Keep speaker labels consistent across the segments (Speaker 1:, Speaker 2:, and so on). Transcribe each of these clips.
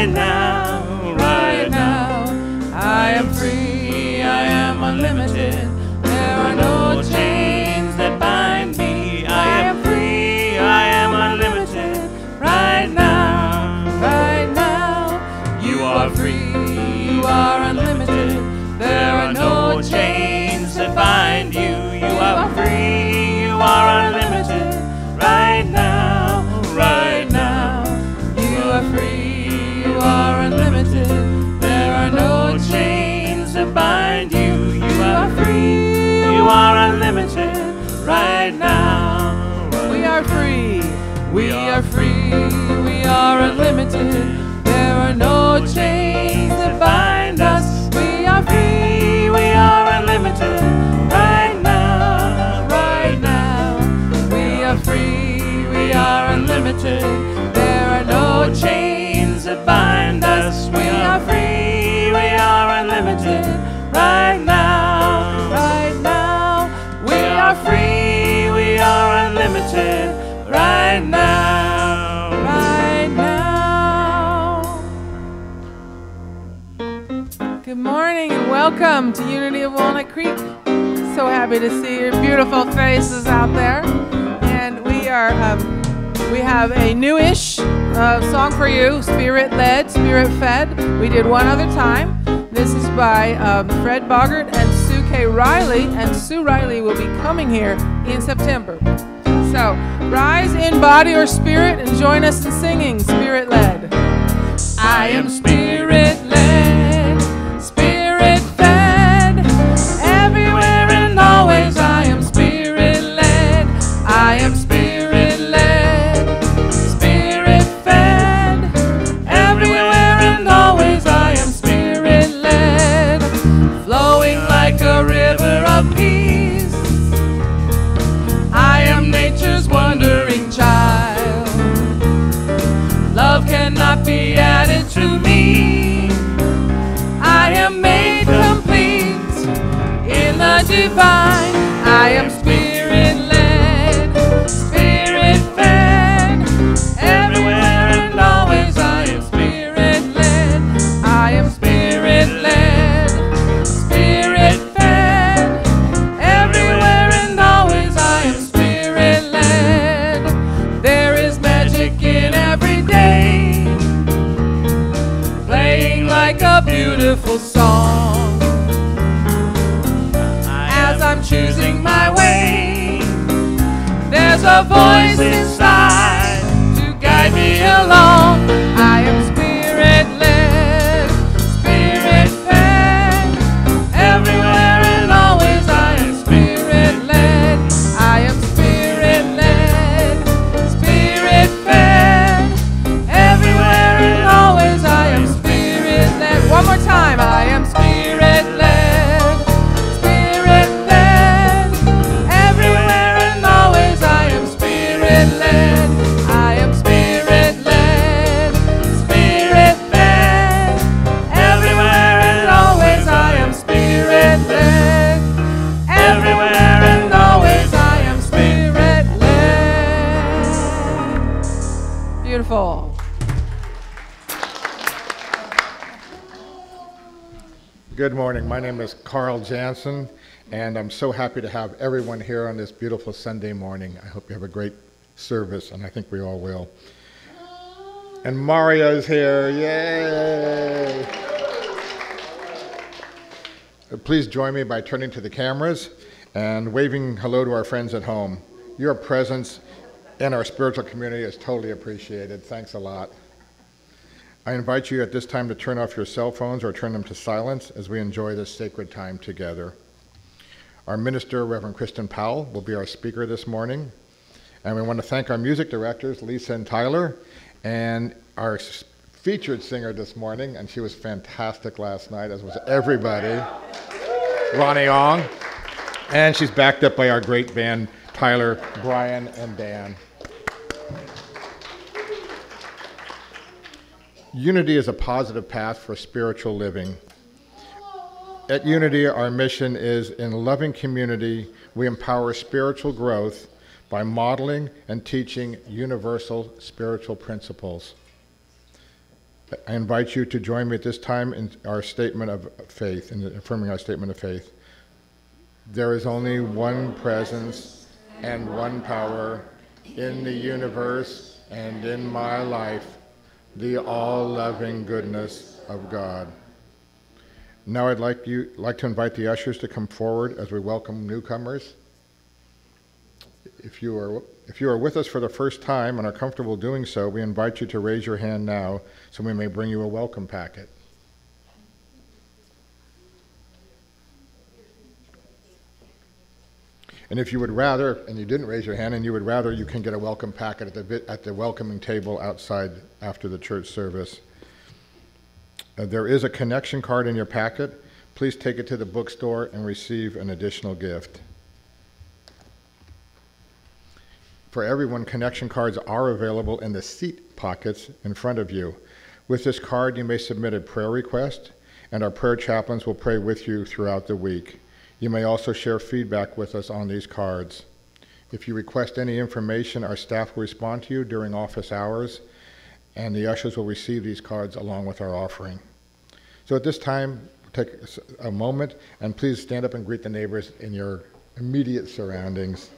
Speaker 1: right now, right now. I am free, I am unlimited. There are no chains that bind me. I am free, I am unlimited. Right now, right now. You are free, you are unlimited. There are no chains that bind you. You are free, you are unlimited. Right now, right now. You are free, you are unlimited. There are no chains that bind you. You are free, you are unlimited. Right now, we are free, we are free, we are unlimited. There are no chains that bind us. We are free, we are unlimited. Right now, right now. We are free, we are unlimited. There are no chains that bind us. We are free, we are unlimited. Right now, right now. We are free, we are unlimited. Right now, right now. Good morning and welcome to Unity of Walnut Creek. So happy to see your beautiful faces out there. And we have a newish song for you, Spirit-Led, Spirit-Fed. We did one other time. This is by Fred Boggart and Sue K. Riley, and Sue Riley will be coming here in September. So rise in body or spirit and join us in singing Spirit-Led. I am Spirit-Led, Spirit-Fed, everywhere and always I am Spirit-Led. I am Spirit-Led, Spirit-Fed, everywhere and always I am Spirit-Led, flowing like a river of peace. I am nature's wandering child. Love cannot be added to me. I am made complete in the divine. I am Spirit-Led, Spirit-Fed, everywhere and always I am Spirit-Led. I am Spirit-Led, Spirit-Fed, everywhere and always I am Spirit-Led. There is magic in every day, playing like a beautiful song. As I'm choosing my way, there's a voice inside to guide me along. I am Spirit-Led, Spirit-Fed, everywhere and always I am Spirit-Led. I am Spirit-Led, Spirit-Fed, everywhere and always I am Spirit-Led. One more time. I am Spirit-Led, Spirit-Fed, everywhere and always I am Spirit-Led. I am Spirit-Led, Spirit-Fed, everywhere and always I am Spirit-Led. Everywhere and always I am Spirit-Led. Beautiful.
Speaker 2: Good morning. My name is Carl Jansen, and I'm so happy to have everyone here on this beautiful Sunday morning. I hope you have a great service, and I think we all will. And Mario's here. Yay! Please join me by turning to the cameras and waving hello to our friends at home. Your presence in our spiritual community is totally appreciated. Thanks a lot. I invite you at this time to turn off your cell phones or turn them to silence as we enjoy this sacred time together. Our minister, Reverend Kristen Powell, will be our speaker this morning. And we want to thank our music directors, Lisa and Tyler, and our featured singer this morning, and she was fantastic last night, as was everybody, Ronnie Ong. And she's backed up by our great band, Tyler, Brian, and Dan. Unity is a positive path for spiritual living. At Unity, our mission is, in loving community, we empower spiritual growth by modeling and teaching universal spiritual principles. I invite you to join me at this time in our statement of faith, in affirming our statement of faith. There is only one presence and one power in the universe and in my life, the all-loving goodness of God. Now I'd like to invite the ushers to come forward as we welcome newcomers. If you are with us for the first time and are comfortable doing so, we invite you to raise your hand now so we may bring you a welcome packet. And if you would rather, and you didn't raise your hand, and you would rather, you can get a welcome packet at the welcoming table outside after the church service. There is a connection card in your packet. Please take it to the bookstore and receive an additional gift. For everyone, connection cards are available in the seat pockets in front of you. With this card, you may submit a prayer request, and our prayer chaplains will pray with you throughout the week. You may also share feedback with us on these cards. If you request any information, our staff will respond to you during office hours, and the ushers will receive these cards along with our offering. So at this time, take a moment, and please stand up and greet the neighbors in your immediate surroundings.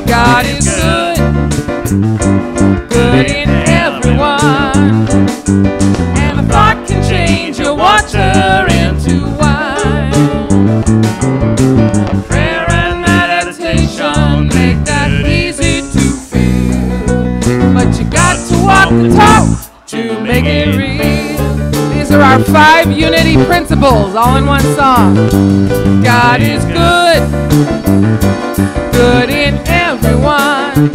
Speaker 1: God is good, good in everyone, and a thought can change your water into wine. Prayer and meditation make that easy to feel, but you got to walk the talk to make it real. These are our 5 Unity principles, all in one song. God is good, good in everyone,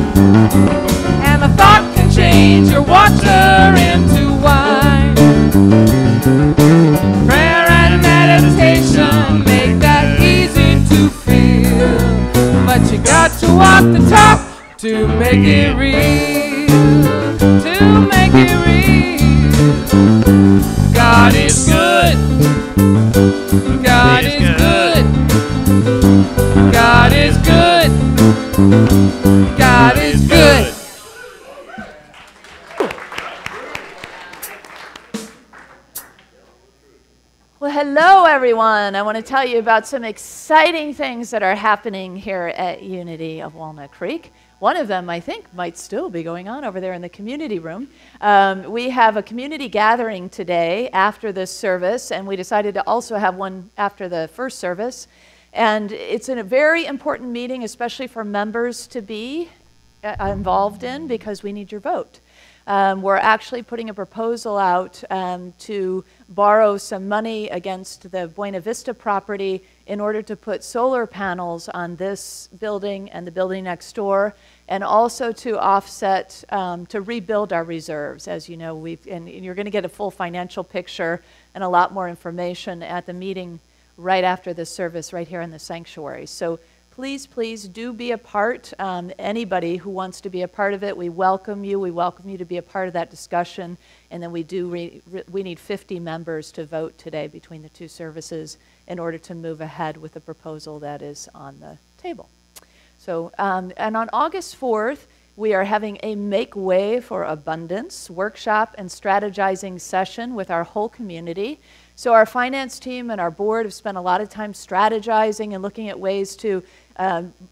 Speaker 1: and a thought can change your water into wine. Prayer and meditation make that easy to feel, but you got to walk the talk to make it real, to make it real. God is good, God is good, God is good, God is good.
Speaker 3: Well, hello, everyone. I want to tell you about some exciting things that are happening here at Unity of Walnut Creek. One of them, I think, might still be going on over there in the community room. We have a community gathering today after this service, and we decided to also have one after the first service. And it's a very important meeting, especially for members to be involved in, because we need your vote. We're actually putting a proposal out to borrow some money against the Buena Vista property in order to put solar panels on this building and the building next door, and also to offset, to rebuild our reserves. As you know, and you're going to get a full financial picture and a lot more information at the meeting right after the service right here in the sanctuary. So please, please do be a part. Anybody who wants to be a part of it, we welcome you. We welcome you to be a part of that discussion. And then we need 50 members to vote today between the 2 services in order to move ahead with the proposal that is on the table. So, and on August 4th, we are having a Make Way for Abundance workshop and strategizing session with our whole community. So our finance team and our board have spent a lot of time strategizing and looking at ways to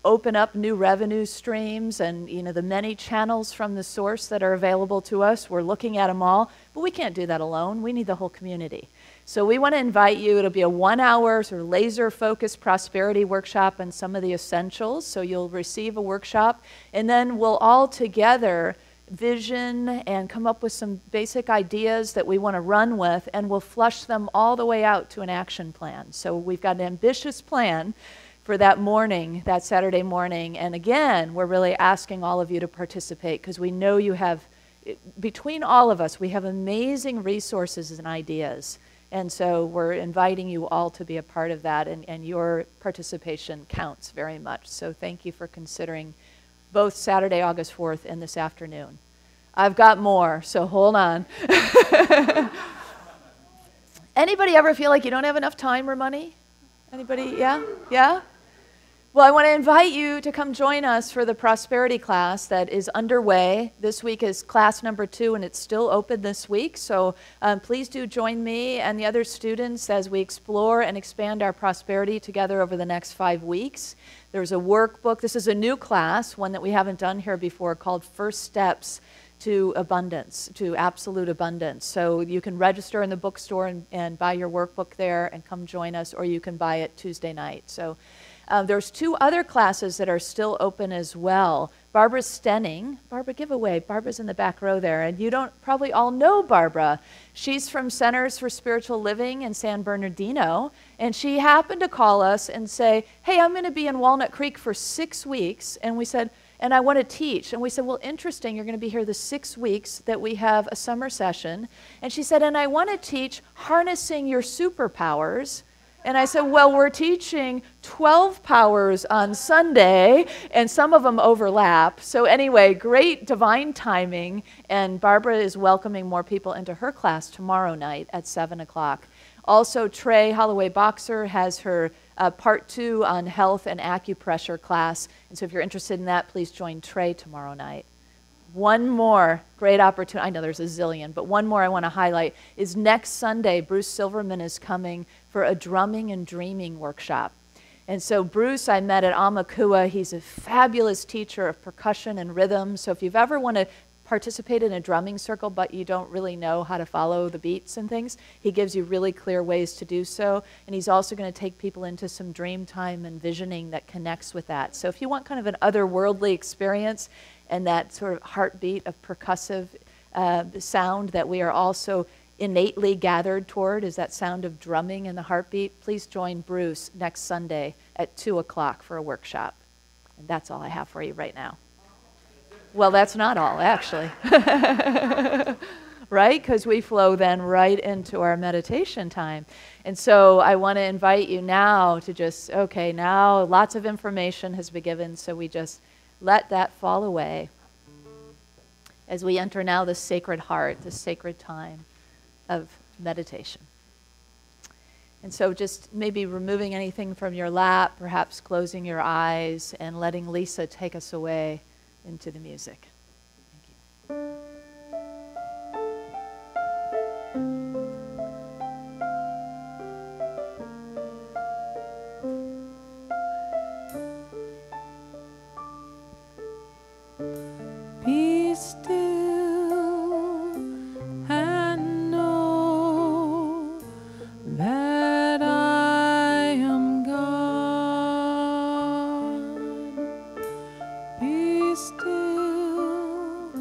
Speaker 3: open up new revenue streams and the many channels from the source that are available to us. We're looking at them all, but we can't do that alone. We need the whole community. So we want to invite you. It'll be a 1-hour sort of laser-focused prosperity workshop on some of the essentials. So you'll receive a workshop, and then we'll all together vision and come up with some basic ideas that we want to run with, and we'll flush them all the way out to an action plan. So we've got an ambitious plan for that morning, that Saturday morning. And again, we're really asking all of you to participate because we know you have, between all of us, we have amazing resources and ideas. And so we're inviting you all to be a part of that, and your participation counts very much. So thank you for considering both Saturday, August 4th and this afternoon. I've got more, so hold on. Anybody ever feel like you don't have enough time or money? Anybody? Yeah? Yeah? Well, I want to invite you to come join us for the prosperity class that is underway. This week is class number 2, and it's still open this week. So please do join me and the other students as we explore and expand our prosperity together over the next 5 weeks. There's a workbook. This is a new class, one that we haven't done here before, called First Steps to Abundance, to Absolute Abundance. So you can register in the bookstore and buy your workbook there and come join us, or you can buy it Tuesday night. So there's 2 other classes that are still open as well. Barbara Stenning. Barbara, give away. Barbara's in the back row there. And you don't probably all know Barbara. She's from Centers for Spiritual Living in San Bernardino. And she happened to call us and say, hey, I'm going to be in Walnut Creek for 6 weeks. And we said, and I want to teach. And we said, well, interesting. You're going to be here the 6 weeks that we have a summer session. And she said, and I want to teach harnessing your superpowers. And I said, well, we're teaching 12 powers on Sunday, and some of them overlap. So anyway, great divine timing, and Barbara is welcoming more people into her class tomorrow night at 7 o'clock. Also, Trey Holloway-Boxer has her part 2 on health and acupressure class, and so if you're interested in that, please join Trey tomorrow night. One more great opportunity, I know there's a zillion, but one more I want to highlight is next Sunday, Bruce Silverman is coming for a drumming and dreaming workshop. And so Bruce, I met at Amakua. He's a fabulous teacher of percussion and rhythm. So if you've ever want to participate in a drumming circle, but you don't really know how to follow the beats and things, he gives you really clear ways to do so. And he's also going to take people into some dream time and visioning that connects with that. So if you want kind of an otherworldly experience and that sort of heartbeat of percussive sound that we are also innately gathered toward, is that sound of drumming and the heartbeat, please join Bruce next Sunday at 2 o'clock for a workshop. And that's all I have for you right now. Well, that's not all, actually. Right? Because we flow then right into our meditation time. And so I want to invite you now to just, okay, now lots of information has been given, so we just let that fall away as we enter now the sacred heart, the sacred time of meditation. And so just maybe removing anything from your lap, perhaps closing your eyes and letting Lisa take us away into the music. Thank you.
Speaker 1: Be still and know that I am God. Be still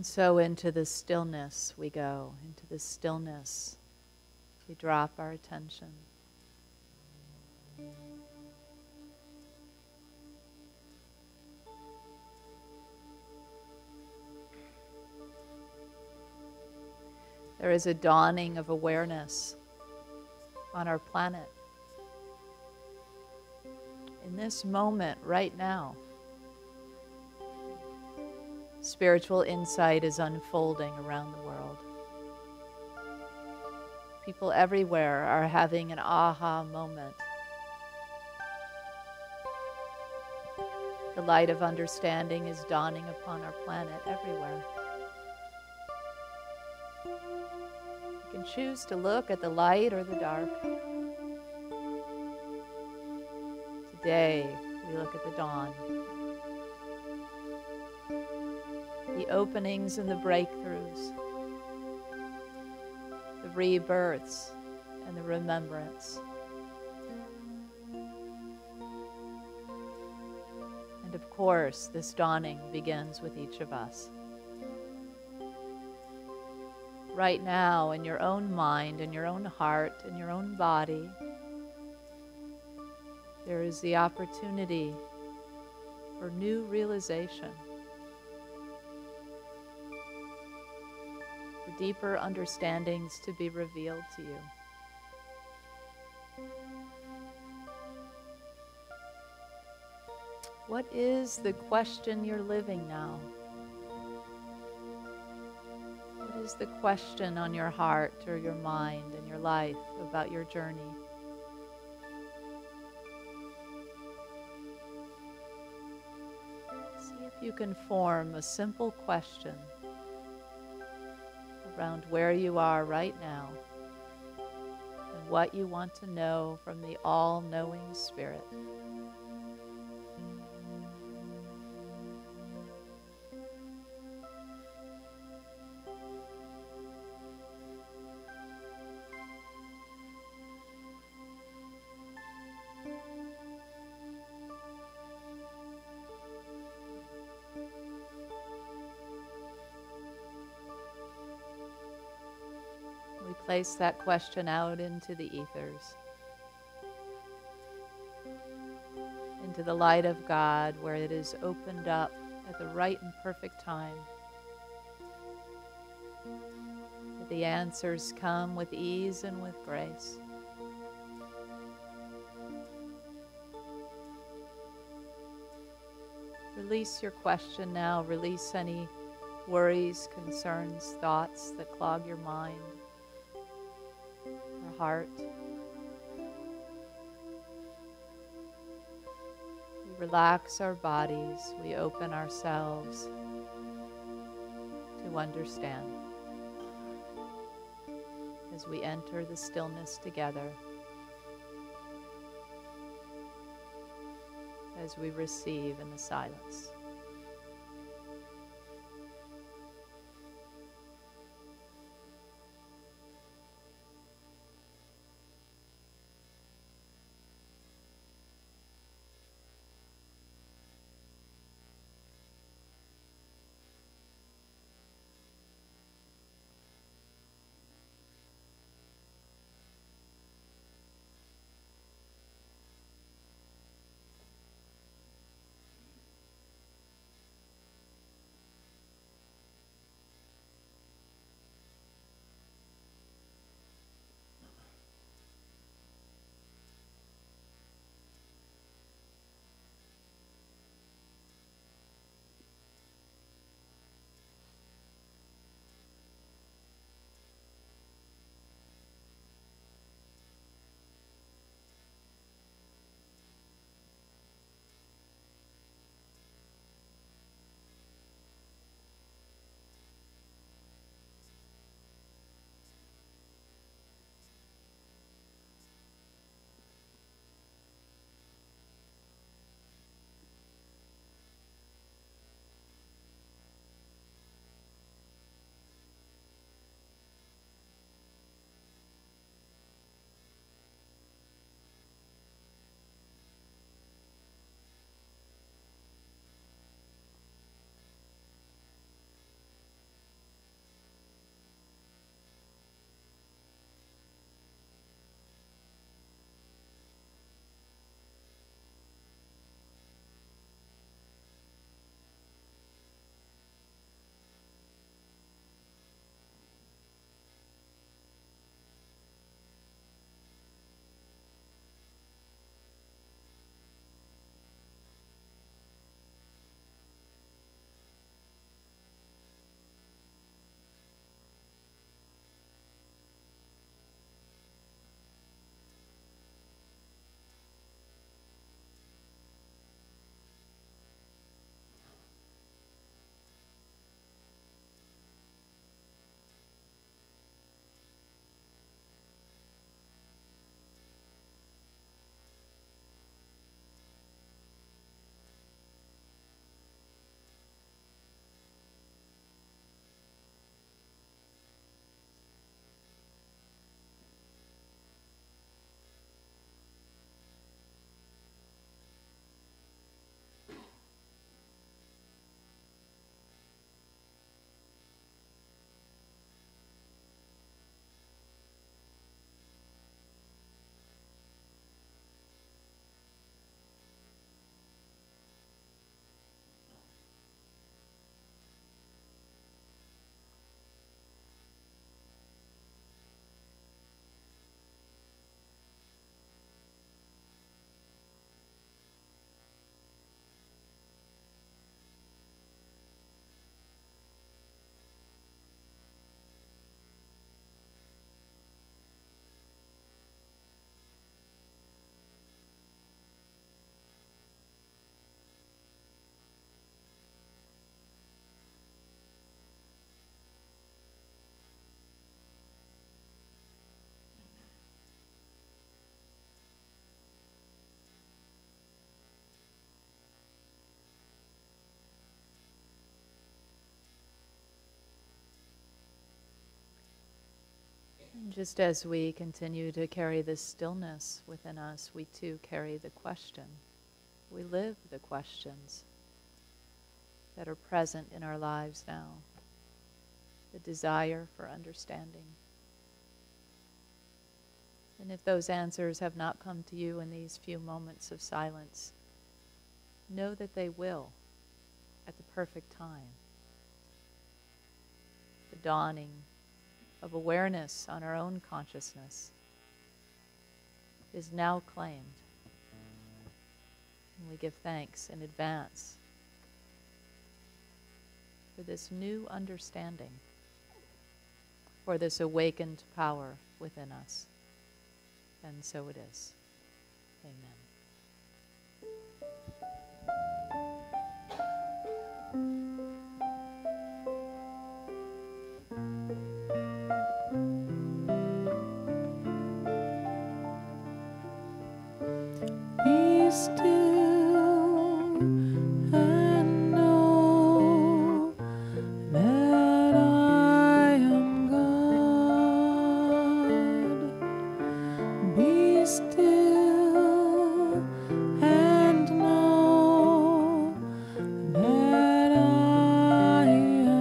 Speaker 3: And so into the stillness we go, into the stillness we drop our attention. There is a dawning of awareness on our planet. In this moment, right now, spiritual insight is unfolding around the world. People everywhere are having an aha moment. The light of understanding is dawning upon our planet everywhere. You can choose to look at the light or the dark. Today, we look at the dawn. The openings and the breakthroughs. The rebirths and the remembrance. And of course, this dawning begins with each of us. Right now, in your own mind, in your own heart, in your own body, there is the opportunity for new realization, for deeper understandings to be revealed to you. What is the question you're living now? What is the question on your heart or your mind and your life about your journey? See if you can form a simple question around where you are right now and what you want to know from the all-knowing Spirit. We place that question out into the ethers, into the light of God, where it is opened up at the right and perfect time. That the answers come with ease and with grace. Release your question now. Release any worries, concerns, thoughts that clog your mind, your heart. We relax our bodies. We open ourselves to understand as we enter the stillness together, as we receive in the silence. Just as we continue to carry this stillness within us, we too carry the question. We live the questions that are present in our lives now. The desire for understanding. And if those answers have not come to you in these few moments of silence, know that they will at the perfect time. The dawning of awareness on our own consciousness is now claimed. And we give thanks in advance for this new understanding, for this awakened power within us. And so it is. Amen.
Speaker 1: Be still and know that I am God. Be still and know that I am.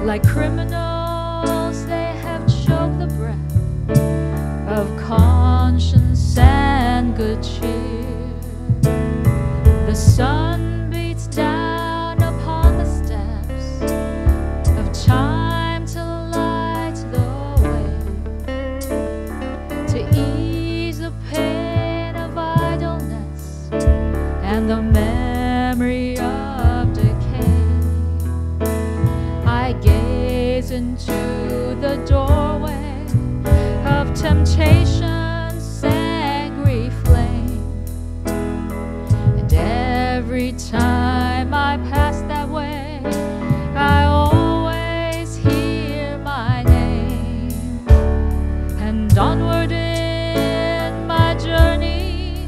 Speaker 4: Like criminals, they have choked the breath of conscience and good cheer. The sun beats down upon the steps of time to light the way, to ease the pain of idleness and the memory of decay. I gaze into the doorway of temptation's angry flame, onward in my journey,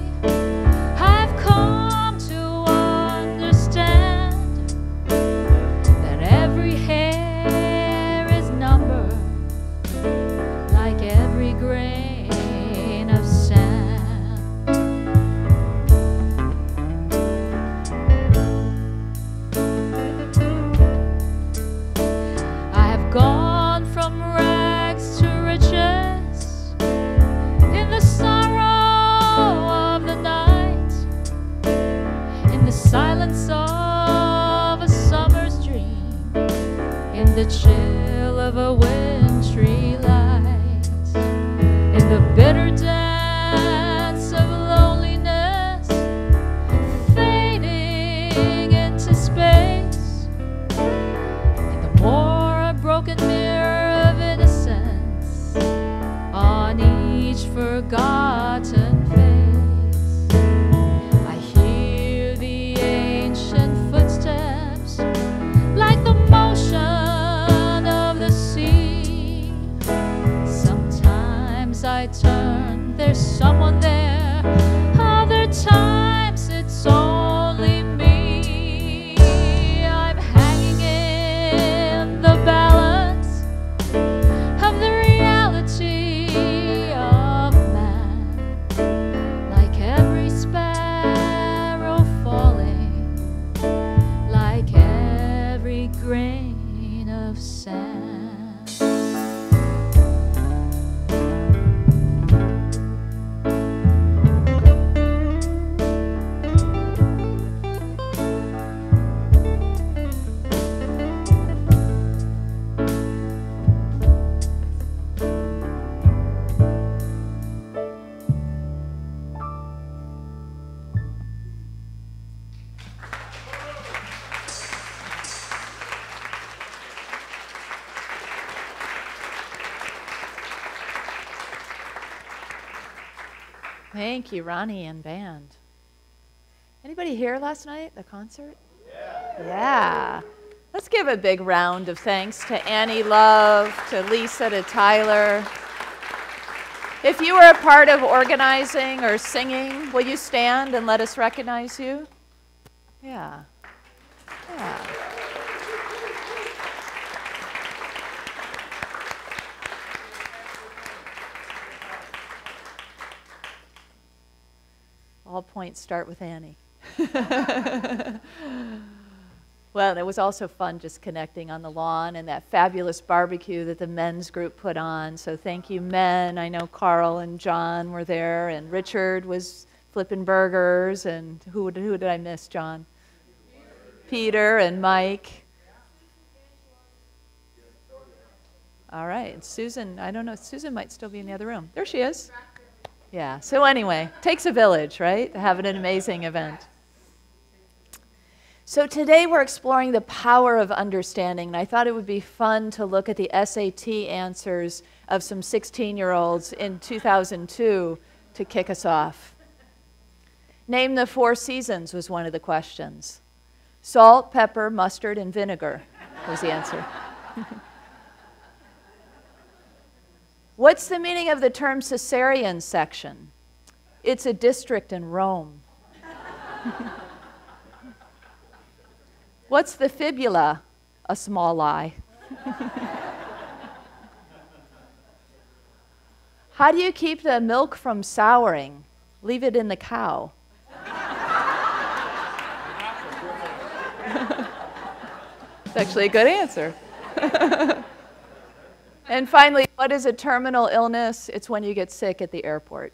Speaker 4: I've come to understand that every hair is numbered like every grain of sand. I have gone from rags to riches in the sorrow of the night, in the silence of a summer's dream, in the chill of a wintry light, in the bitter dance of loneliness, fading into space, in the more broken mirror of innocence on each forgotten face. I hear the ancient footsteps like the motion of the sea. Sometimes I turn, there's someone there. Other times it's only me. I'm hanging in the balance of the reality of man, like every sparrow falling, like every grain of sand.
Speaker 3: Thank you, Ronnie and band. Anybody here last night, the concert? Yeah. Let's give a big round of thanks to Annie Love, to Lisa, to Tyler. If you were a part of organizing or singing, will you stand and let us recognize you? Yeah. Yeah. All points start with Annie. Well, it was also fun just connecting on the lawn and that fabulous barbecue that the men's group put on. So thank you, men. I know Carl and John were there, and Richard was flipping burgers. And who did I miss, John? Peter and Mike. All right. And Susan, I don't know. Susan might still be in the other room. There she is. Yeah. So anyway, takes a village, right, to have an amazing event. So today we're exploring the power of understanding, and I thought it would be fun to look at the SAT answers of some 16-year-olds in 2002 to kick us off. Name the 4 seasons was one of the questions. Salt, pepper, mustard, and vinegar was the answer. What's the meaning of the term Caesarean section? It's a district in Rome. What's the fibula? A small eye. How do you keep the milk from souring? Leave it in the cow. It's actually a good answer. And finally, what is a terminal illness? It's when you get sick at the airport.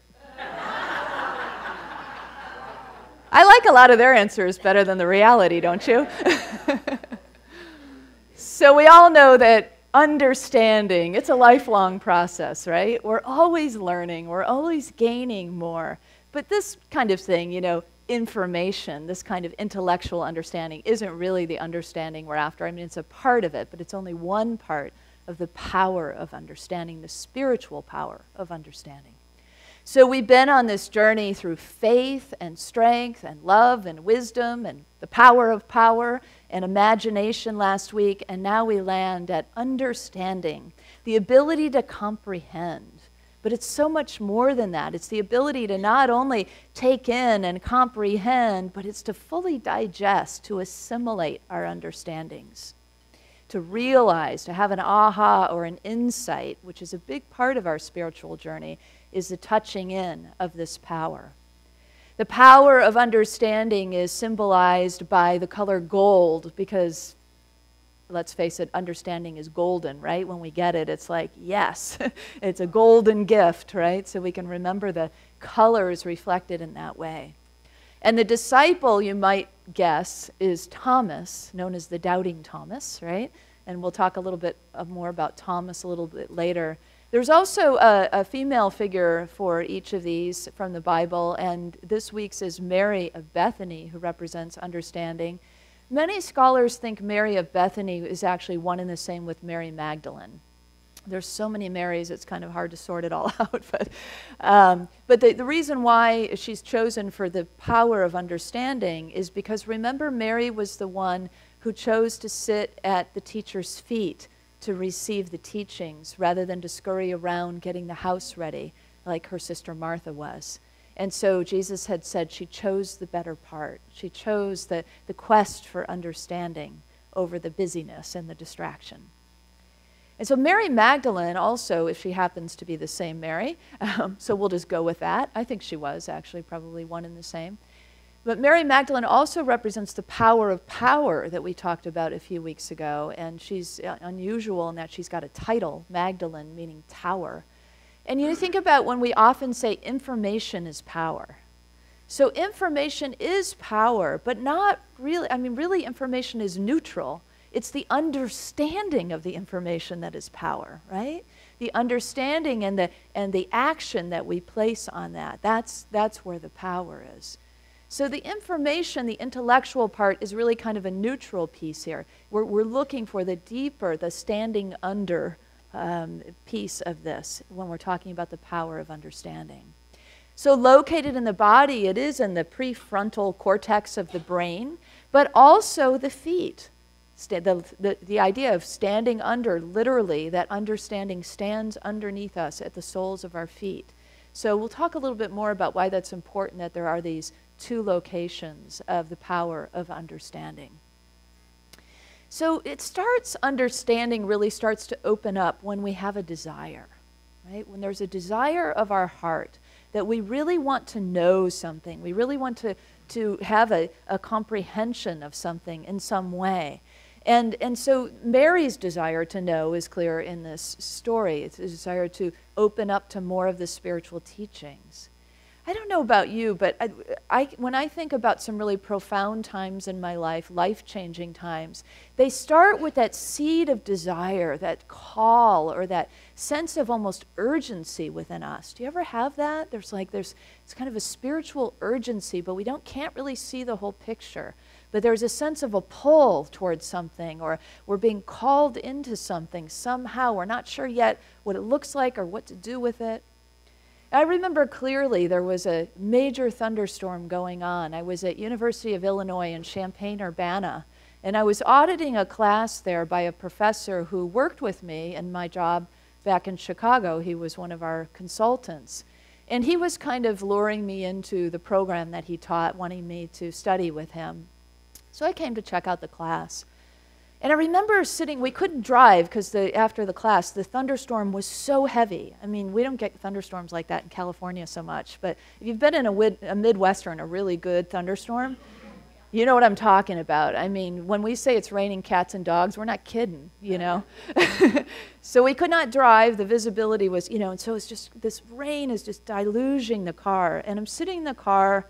Speaker 3: I like a lot of their answers better than the reality, don't you? So we all know that understanding, it's a lifelong process, right? We're always learning, we're always gaining more. But this kind of thing, you know, information, this kind of intellectual understanding isn't really the understanding we're after. I mean, it's a part of it, but it's only one part of the power of understanding, the spiritual power of understanding. So we've been on this journey through faith and strength and love and wisdom and the power of power and imagination last week, and now we land at understanding, the ability to comprehend, But it's so much more than that. It's the ability to not only take in and comprehend, but it's to fully digest, to assimilate our understandings, to realize, to have an aha or an insight, which is a big part of our spiritual journey, is the touching in of this power. The power of understanding is symbolized by the color gold because, let's face it, understanding is golden, right? When we get it, it's like, yes, it's a golden gift, right? So we can remember the colors reflected in that way. And the disciple, you might guess, is Thomas, known as the Doubting Thomas, right? And we'll talk a little bit more about Thomas a little bit later. There's also a female figure for each of these from the Bible, and this week's is Mary of Bethany, who represents understanding. Many scholars think Mary of Bethany is actually one and the same with Mary Magdalene. There's so many Marys, it's kind of hard to sort it all out. But the reason why she's chosen for the power of understanding is because, remember, Mary was the one who chose to sit at the teacher's feet to receive the teachings rather than to scurry around getting the house ready like her sister Martha was. And so Jesus had said she chose the better part. She chose the quest for understanding over the busyness and the distraction. And so Mary Magdalene also, if she happens to be the same Mary, so we'll just go with that. I think she was actually probably one and the same. But Mary Magdalene also represents the power of power that we talked about a few weeks ago. And she's unusual in that she's got a title, Magdalene, meaning tower. And you think about when we often say information is power. So information is power, but not really, really information is neutral. It's the understanding of the information that is power, right? The understanding and the action that we place on that, that's where the power is. So the information, the intellectual part, is really kind of a neutral piece here. We're looking for the deeper, the standing under piece of this when we're talking about the power of understanding. So located in the body, it is in the prefrontal cortex of the brain, but also the feet. The idea of standing under, literally, that understanding stands underneath us at the soles of our feet. So we'll talk a little bit more about why that's important, that there are these two locations of the power of understanding. So understanding really starts to open up when we have a desire, right? When there's a desire of our heart that we really want to know something, we really want to have a comprehension of something in some way. And so Mary's desire to know is clear in this story. It's a desire to open up to more of the spiritual teachings. I don't know about you, but when I think about some really profound times in my life, life-changing times, they start with that seed of desire, that call, or that sense of almost urgency within us. Do you ever have that? It's kind of a spiritual urgency, but we can't really see the whole picture. But there's a sense of a pull towards something, or we're being called into something somehow. We're not sure yet what it looks like or what to do with it. I remember clearly there was a major thunderstorm going on. I was at University of Illinois in Champaign-Urbana, and I was auditing a class there by a professor who worked with me in my job back in Chicago. He was one of our consultants. And he was kind of luring me into the program that he taught, wanting me to study with him. So I came to check out the class. And I remember we couldn't drive because after the class, the thunderstorm was so heavy. I mean, we don't get thunderstorms like that in California so much, but if you've been in a Midwestern, a really good thunderstorm, you know what I'm talking about. I mean, when we say it's raining cats and dogs, we're not kidding, you know. So we could not drive. The visibility was, and so it's just, this rain is just deluging the car. And I'm sitting in the car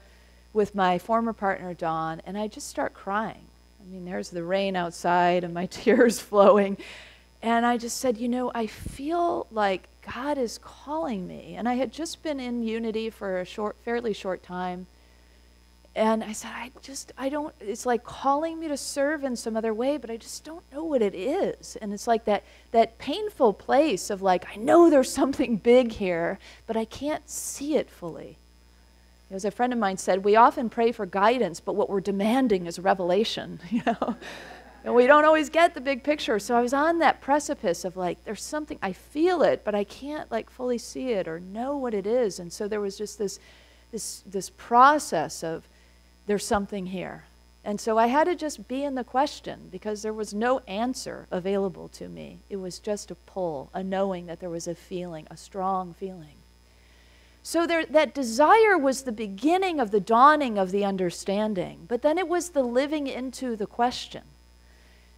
Speaker 3: with my former partner, Dawn, and I just start crying. I mean, there's the rain outside and my tears flowing. And I just said, I feel like God is calling me. And I had just been in Unity for a fairly short time. And I said, it's like calling me to serve in some other way, but I just don't know what it is. And it's like that painful place of like, I know there's something big here, but I can't see it fully. As a friend of mine said, we often pray for guidance, but what we're demanding is revelation, And we don't always get the big picture. So I was on that precipice of like, there's something, I feel it, but I can't like fully see it or know what it is. And so there was just this process of, there's something here. And so I had to just be in the question because there was no answer available to me. It was just a pull, a knowing that there was a feeling, a strong feeling. So that desire was the beginning of the dawning of the understanding, but then it was the living into the question.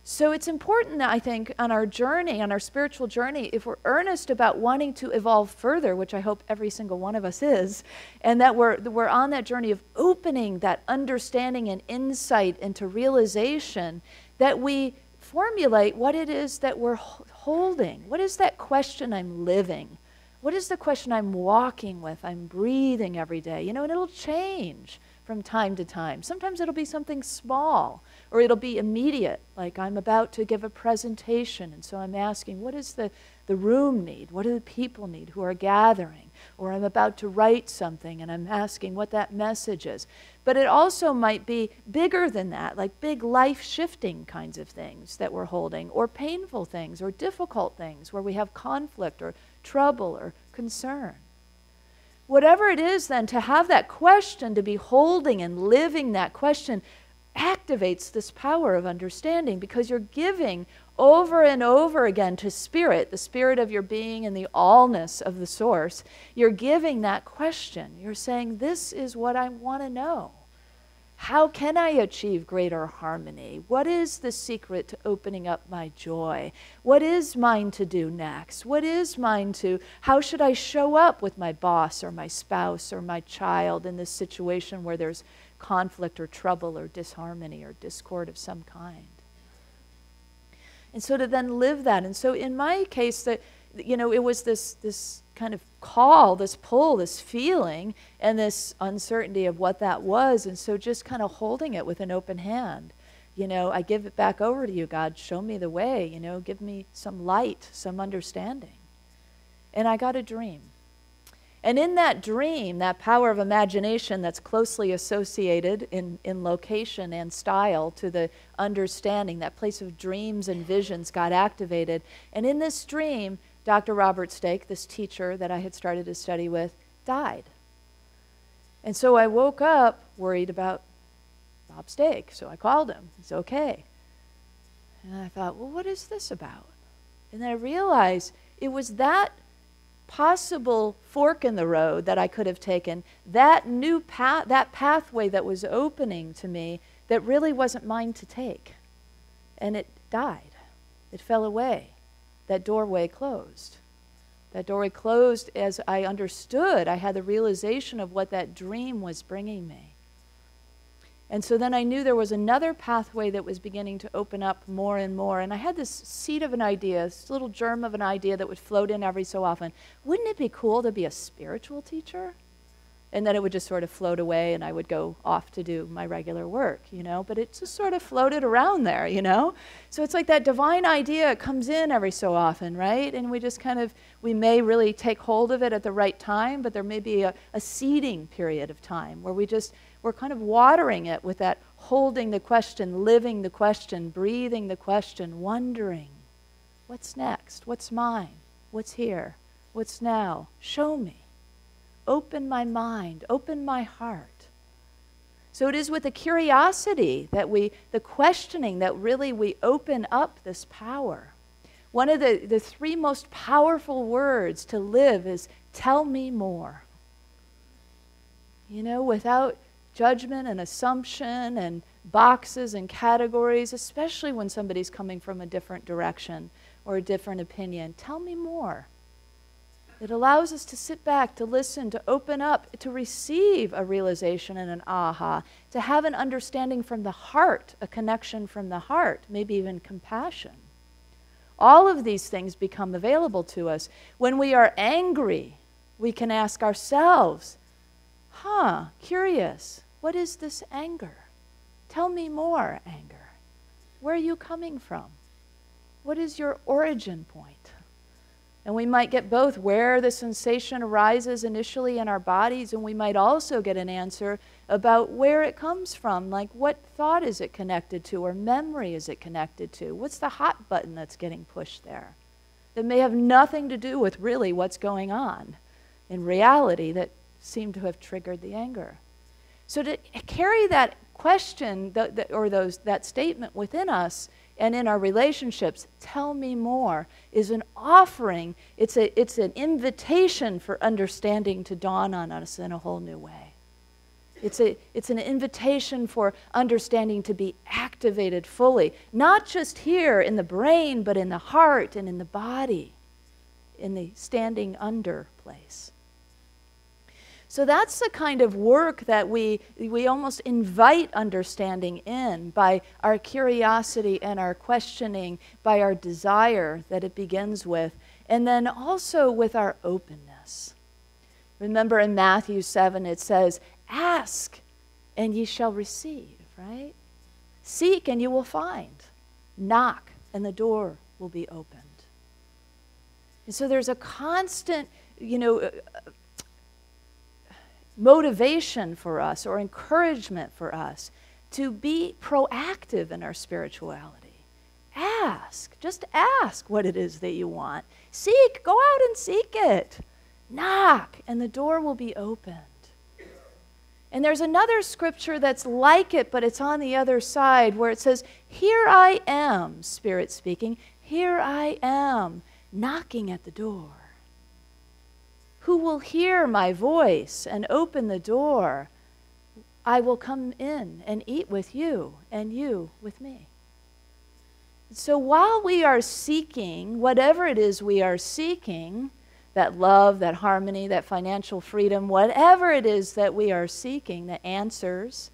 Speaker 3: So it's important, I think, on our journey, on our spiritual journey, if we're earnest about wanting to evolve further, which I hope every single one of us is, and that we're on that journey of opening that understanding and insight into realization, that we formulate what it is that we're holding. What is that question I'm living? What is the question I'm walking with, I'm breathing every day? You know, and it'll change from time to time. Sometimes it'll be something small, or it'll be immediate, like I'm about to give a presentation, and so I'm asking, what does the room need? What do the people need who are gathering? Or I'm about to write something, and I'm asking what that message is. But it also might be bigger than that, like big life-shifting kinds of things that we're holding, or painful things, or difficult things where we have conflict, or trouble, or concern. Whatever it is then, to have that question, to be holding and living that question, activates this power of understanding, because you're giving over and over again to spirit, the spirit of your being and the allness of the source. You're giving that question. You're saying, this is what I want to know. How can I achieve greater harmony? What is the secret to opening up my joy? What is mine to do next? What is mine to, how should I show up with my boss or my spouse or my child in this situation where there's conflict or trouble or disharmony or discord of some kind? And so to then live that. And so in my case, that, you know, it was this kind of call, this pull, this feeling, and this uncertainty of what that was. And so just kind of holding it with an open hand. You know, I give it back over to you, God. Show me the way, you know, give me some light, some understanding. And I got a dream. And in that dream, that power of imagination that's closely associated in location and style to the understanding, that place of dreams and visions got activated. And in this dream, Dr. Robert Stake, this teacher that I had started to study with, died. And so I woke up worried about Bob Stake. So I called him. He's okay. And I thought, well, what is this about? And then I realized it was that possible fork in the road that I could have taken, that new path, that pathway that was opening to me that really wasn't mine to take. And it died. It fell away. That doorway closed. That doorway closed as I understood. I had the realization of what that dream was bringing me. And so then I knew there was another pathway that was beginning to open up more and more. And I had this seed of an idea, this little germ of an idea that would float in every so often. Wouldn't it be cool to be a spiritual teacher? And then it would just sort of float away and I would go off to do my regular work, you know. But it just sort of floated around there, you know. So it's like that divine idea comes in every so often, right? And we just kind of, we may really take hold of it at the right time, but there may be a seeding period of time where we're kind of watering it with that holding the question, living the question, breathing the question, wondering, what's next? What's mine? What's here? What's now? Show me. Open my mind, open my heart. So it is with the curiosity that the questioning, that really we open up this power. One of the three most powerful words to live is, tell me more. You know, without judgment and assumption and boxes and categories, especially when somebody's coming from a different direction or a different opinion. Tell me more. It allows us to sit back, to listen, to open up, to receive a realization and an aha, to have an understanding from the heart, a connection from the heart, maybe even compassion. All of these things become available to us. When we are angry, we can ask ourselves, curious, what is this anger? Tell me more, anger. Where are you coming from? What is your origin point? And we might get both where the sensation arises initially in our bodies, and we might also get an answer about where it comes from, like what thought is it connected to, or memory is it connected to? What's the hot button that's getting pushed there? That may have nothing to do with really what's going on in reality that seemed to have triggered the anger. So to carry that question that statement within us and in our relationships, tell me more, is an offering. It's an invitation for understanding to dawn on us in a whole new way. It's an invitation for understanding to be activated fully, not just here in the brain, but in the heart and in the body, in the standing under place. So that's the kind of work that we almost invite understanding in by our curiosity and our questioning, by our desire that it begins with, and then also with our openness. Remember in Matthew 7 it says, ask and ye shall receive, right? Seek and you will find. Knock and the door will be opened. And so there's a constant, motivation for us or encouragement for us to be proactive in our spirituality. Just ask what it is that you want. Seek, go out and seek it. Knock, and the door will be opened. And there's another scripture that's like it, but it's on the other side, where it says, here I am, Spirit speaking, here I am, knocking at the door. Who will hear my voice and open the door? I will come in and eat with you, and you with me. So while we are seeking, whatever it is we are seeking, that love, that harmony, that financial freedom, whatever it is that we are seeking, the answers,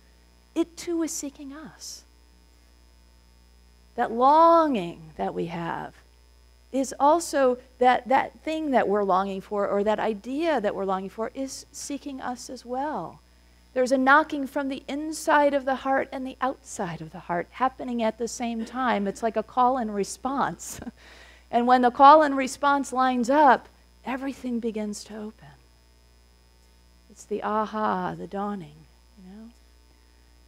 Speaker 3: it too is seeking us. That longing that we have is also that thing that we're longing for, or that idea that we're longing for, is seeking us as well. There's a knocking from the inside of the heart and the outside of the heart happening at the same time. It's like a call and response. And when the call and response lines up, everything begins to open. It's the aha, the dawning,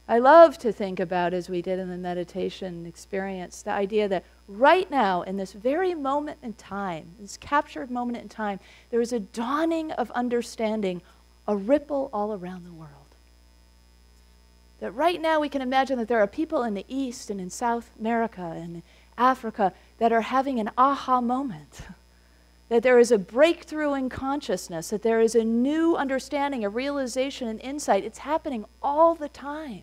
Speaker 3: I love to think about, as we did in the meditation experience, the idea that right now, in this very moment in time, this captured moment in time, there is a dawning of understanding, a ripple all around the world. That right now we can imagine that there are people in the East and in South America and Africa that are having an aha moment. That there is a breakthrough in consciousness, that there is a new understanding, a realization, an insight. It's happening all the time.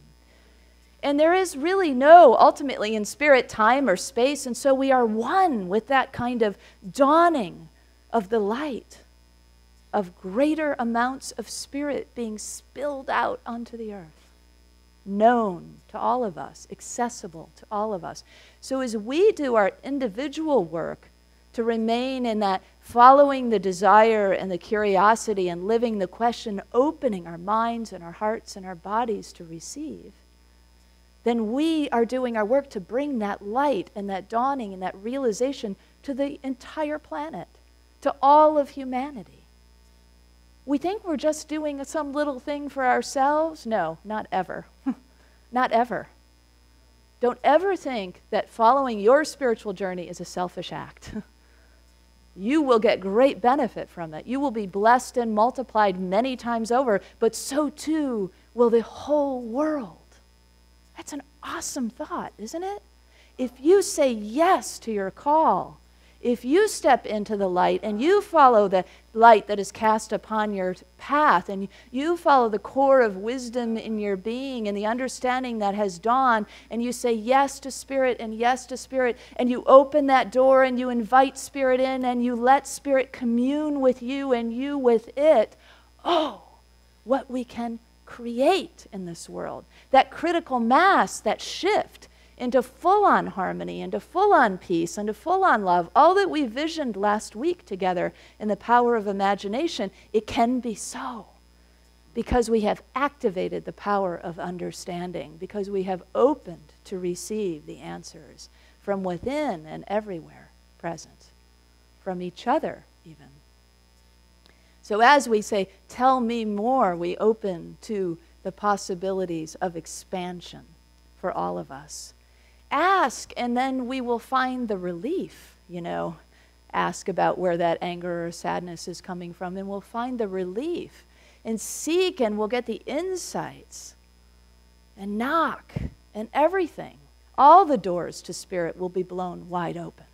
Speaker 3: And there is really no, ultimately in spirit, time or space, and so we are one with that kind of dawning of the light, of greater amounts of spirit being spilled out onto the earth, known to all of us, accessible to all of us. So as we do our individual work to remain in that following the desire and the curiosity and living the question, opening our minds and our hearts and our bodies to receive, then we are doing our work to bring that light and that dawning and that realization to the entire planet, to all of humanity. We think we're just doing some little thing for ourselves. No, not ever. Not ever. Don't ever think that following your spiritual journey is a selfish act. You will get great benefit from it. You will be blessed and multiplied many times over, but so too will the whole world. That's an awesome thought, isn't it? If you say yes to your call, if you step into the light and you follow the light that is cast upon your path, and you follow the core of wisdom in your being and the understanding that has dawned, and you say yes to Spirit and yes to Spirit, and you open that door and you invite Spirit in and you let Spirit commune with you and you with it, oh, what we can create in this world. That critical mass, that shift into full-on harmony, into full-on peace, into full-on love, all that we visioned last week together in the power of imagination, it can be so. Because we have activated the power of understanding, because we have opened to receive the answers from within and everywhere present. from each other even. So as we say, tell me more, we open to the possibilities of expansion for all of us. Ask, and then we will find the relief, you know. Ask about where that anger or sadness is coming from, and we'll find the relief. And seek, and we'll get the insights. And knock, and everything. All the doors to spirit will be blown wide open.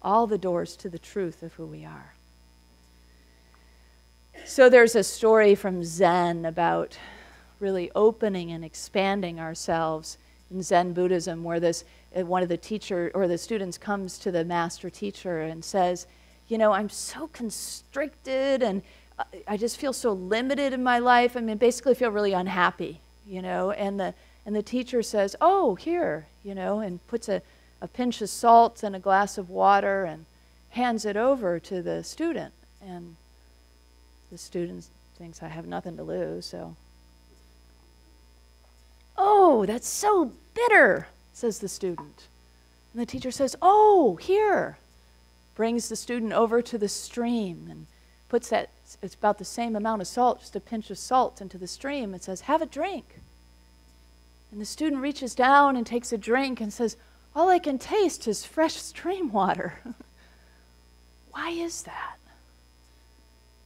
Speaker 3: All the doors to the truth of who we are. So there's a story from Zen about really opening and expanding ourselves in Zen Buddhism, where one of the teacher or the students comes to the master teacher and says, you know, I'm so constricted and I just feel so limited in my life. I mean, basically feel really unhappy, you know, and the teacher says, oh, here, you know, and puts a pinch of salt and a glass of water and hands it over to the student. And the student thinks, I have nothing to lose, so. Oh, that's so bitter, says the student. And the teacher says, oh, here. Brings the student over to the stream and puts that, it's about the same amount of salt, just a pinch of salt into the stream, and says, have a drink. And the student reaches down and takes a drink and says, all I can taste is fresh stream water. Why is that?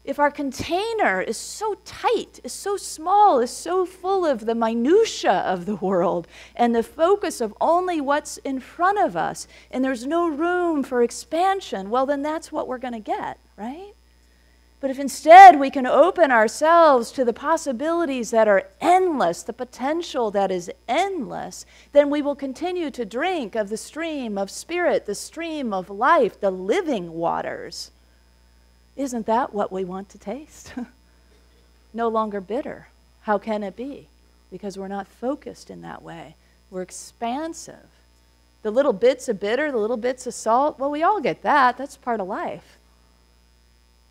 Speaker 3: If our container is so tight, is so small, is so full of the minutia of the world and the focus of only what's in front of us, and there's no room for expansion, well, then that's what we're going to get, right? But if instead we can open ourselves to the possibilities that are endless, the potential that is endless, then we will continue to drink of the stream of spirit, the stream of life, the living waters. Isn't that what we want to taste? No longer bitter. How can it be? Because we're not focused in that way. We're expansive. The little bits of bitter, the little bits of salt, well, we all get that. That's part of life.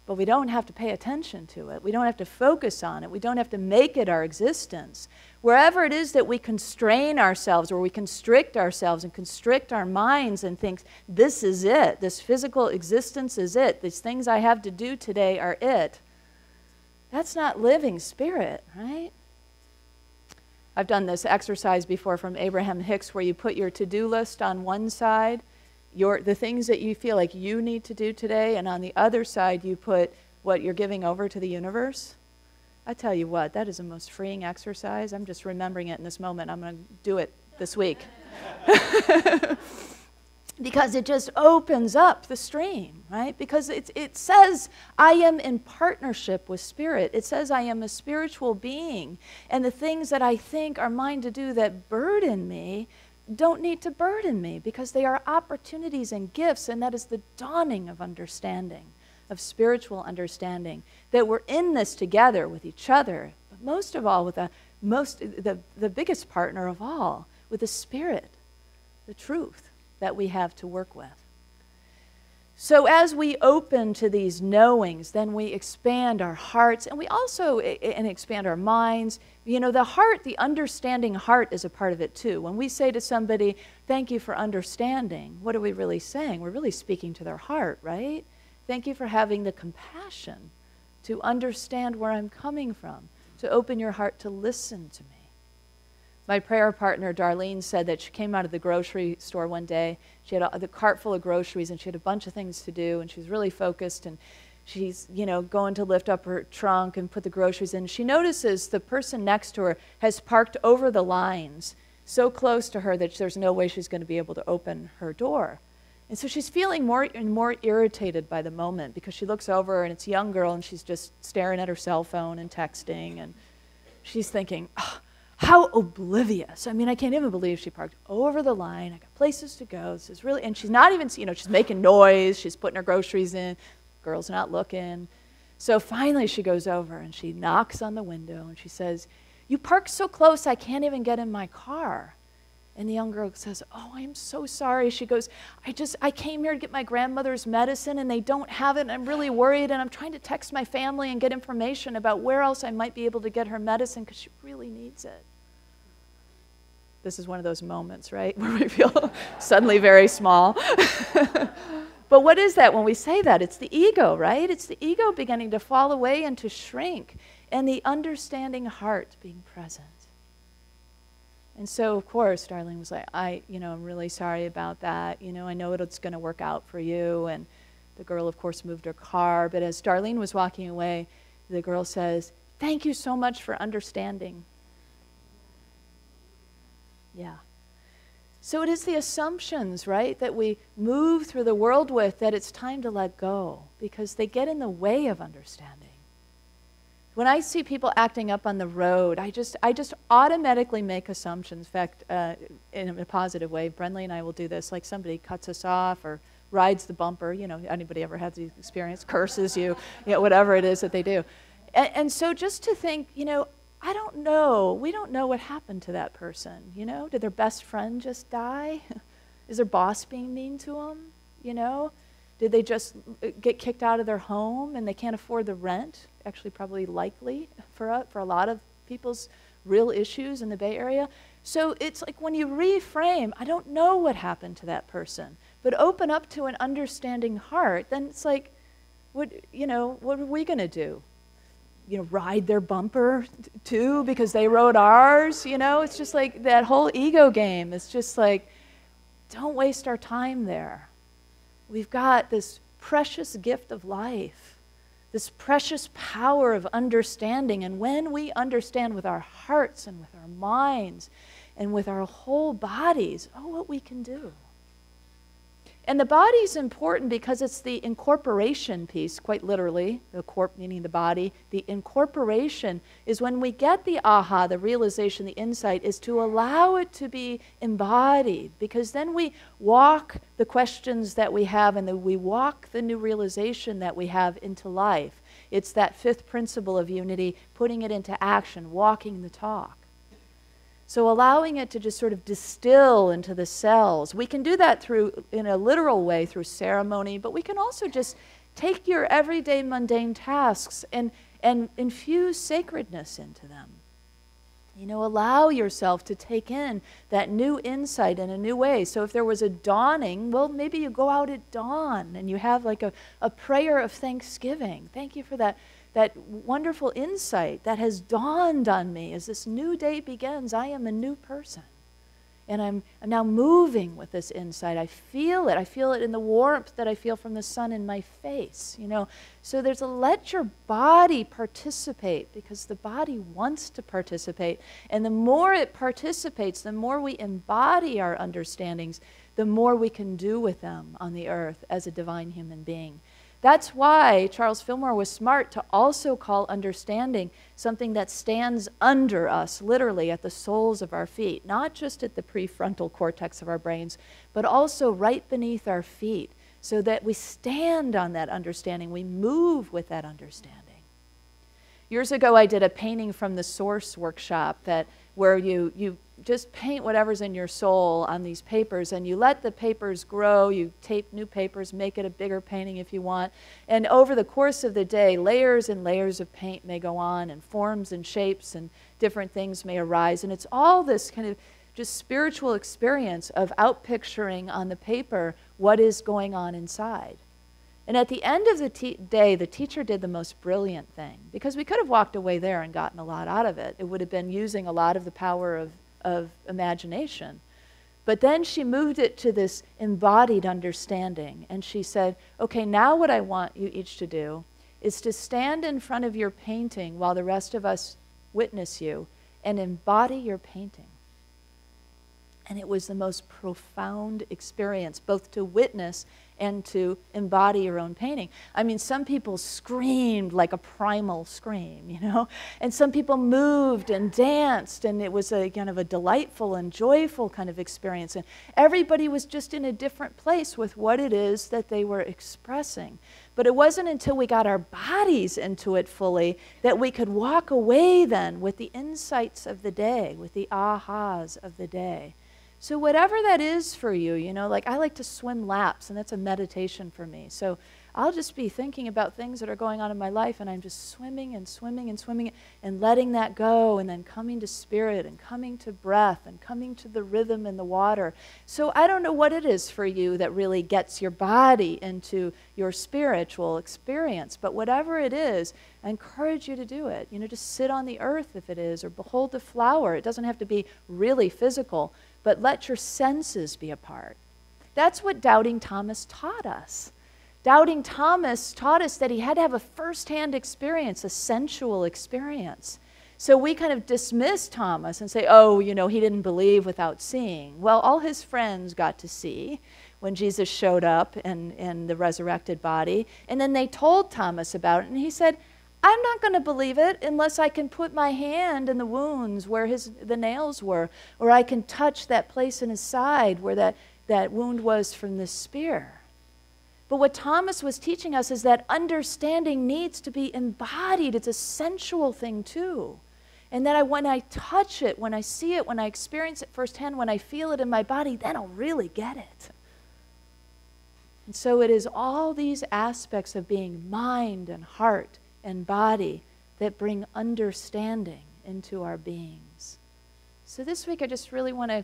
Speaker 3: But we don't have to pay attention to it. We don't have to focus on it. We don't have to make it our existence. Wherever it is that we constrain ourselves or we constrict ourselves and constrict our minds and think, this is it, this physical existence is it, these things I have to do today are it, that's not living spirit, right? I've done this exercise before from Abraham Hicks where you put your to-do list on one side, the things that you feel like you need to do today, and on the other side you put what you're giving over to the universe. I tell you what, that is the most freeing exercise. I'm just remembering it in this moment. I'm going to do it this week. Because it just opens up the stream, right? Because it says, I am in partnership with spirit. It says I am a spiritual being. And the things that I think are mine to do that burden me don't need to burden me because they are opportunities and gifts, and that is the dawning of understanding, of spiritual understanding, that we're in this together with each other, but most of all with the biggest partner of all, with the spirit, the truth that we have to work with. So as we open to these knowings, then we expand our hearts, and we also expand our minds. You know, the heart, the understanding heart is a part of it too. When we say to somebody, thank you for understanding, what are we really saying? We're really speaking to their heart, right? Thank you for having the compassion to understand where I'm coming from, to open your heart to listen to me. My prayer partner, Darlene, said that she came out of the grocery store one day. She had the cart full of groceries, and she had a bunch of things to do, and she was really focused, and she's, you know, going to lift up her trunk and put the groceries in. She notices the person next to her has parked over the lines so close to her that there's no way she's going to be able to open her door. And so she's feeling more and more irritated by the moment because she looks over, and it's a young girl, and she's just staring at her cell phone and texting, and she's thinking, oh, how oblivious. I mean, I can't even believe she parked over the line. I got places to go. This is really, and she's not even, you know, she's making noise. She's putting her groceries in. Girl's not looking. So finally she goes over and she knocks on the window and she says, you parked so close I can't even get in my car. And the young girl says, oh, I'm so sorry. She goes, I came here to get my grandmother's medicine and they don't have it, and I'm really worried, and I'm trying to text my family and get information about where else I might be able to get her medicine because she really needs it. This is one of those moments, right, where we feel suddenly very small. But what is that when we say that? It's the ego, right? It's the ego beginning to fall away and to shrink, and the understanding heart being present. And so, of course, Darlene was like, I'm really sorry about that. I know it's going to work out for you. And the girl, of course, moved her car. But as Darlene was walking away, the girl says, "Thank you so much for understanding." Yeah. So it is the assumptions, right, that we move through the world with that it's time to let go because they get in the way of understanding. When I see people acting up on the road, I just automatically make assumptions. In fact, in a positive way, Brenly and I will do this, like somebody cuts us off or rides the bumper, anybody ever had the experience, curses you, whatever it is that they do. And so just to think, I don't know, we don't know what happened to that person, Did their best friend just die? Is their boss being mean to them, Did they just get kicked out of their home and they can't afford the rent? Actually, probably likely for a lot of people's real issues in the Bay Area. So it's like when you reframe, I don't know what happened to that person, but open up to an understanding heart, then it's like, what are we going to do? Ride their bumper too because they rode ours? It's just like that whole ego game. It's just like, don't waste our time there. We've got this precious gift of life, this precious power of understanding. And when we understand with our hearts and with our minds and with our whole bodies, what we can do. And the body is important because it's the incorporation piece, quite literally, the corp meaning the body. The incorporation is when we get the aha, the realization, the insight, is to allow it to be embodied, because then we walk the questions that we have and then we walk the new realization that we have into life. It's that fifth principle of unity, putting it into action, walking the talk. So allowing it to just sort of distill into the cells. We can do that in a literal way through ceremony, but we can also just take your everyday mundane tasks and infuse sacredness into them. Allow yourself to take in that new insight in a new way. So if there was a dawning, well, maybe you go out at dawn and you have like a prayer of thanksgiving. Thank you for that wonderful insight that has dawned on me as this new day begins. I am a new person. And I'm now moving with this insight. I feel it. I feel it in the warmth that I feel from the sun in my face. So there's let your body participate, because the body wants to participate. And the more it participates, the more we embody our understandings, the more we can do with them on the earth as a divine human being. That's why Charles Fillmore was smart to also call understanding something that stands under us, literally at the soles of our feet, not just at the prefrontal cortex of our brains, but also right beneath our feet, so that we stand on that understanding, we move with that understanding. Years ago, I did a painting from the source workshop where you just paint whatever's in your soul on these papers, and you let the papers grow. You tape new papers, make it a bigger painting if you want. And over the course of the day, layers and layers of paint may go on, and forms and shapes and different things may arise. And it's all this kind of just spiritual experience of outpicturing on the paper what is going on inside. And at the end of the day, the teacher did the most brilliant thing, because we could have walked away there and gotten a lot out of it. It would have been using a lot of the power of imagination. But then she moved it to this embodied understanding. And she said, okay, now what I want you each to do is to stand in front of your painting while the rest of us witness you and embody your painting. And it was the most profound experience, both to witness and to embody your own painting. I mean, some people screamed like a primal scream, and some people moved and danced, and it was a kind of a delightful and joyful kind of experience. And everybody was just in a different place with what it is that they were expressing. But it wasn't until we got our bodies into it fully that we could walk away then with the insights of the day, with the ahas of the day. So whatever that is for you, like I like to swim laps, and that's a meditation for me. So I'll just be thinking about things that are going on in my life, and I'm just swimming and swimming and swimming and letting that go, and then coming to spirit and coming to breath and coming to the rhythm in the water. So I don't know what it is for you that really gets your body into your spiritual experience, but whatever it is, I encourage you to do it. You know, just sit on the earth if it is, or behold the flower. It doesn't have to be really physical, but let your senses be a part. That's what Doubting Thomas taught us. Doubting Thomas taught us that he had to have a first-hand experience, a sensual experience. So we kind of dismiss Thomas and say, oh, you know, he didn't believe without seeing. Well, all his friends got to see when Jesus showed up in the resurrected body. And then they told Thomas about it, and he said, I'm not going to believe it unless I can put my hand in the wounds where the nails were, or I can touch that place in his side where that wound was from the spear. But what Thomas was teaching us is that understanding needs to be embodied. It's a sensual thing too. And that when I touch it, when I see it, when I experience it firsthand, when I feel it in my body, then I'll really get it. And so it is all these aspects of being mind and heart and body that bring understanding into our beings. So this week I just really want to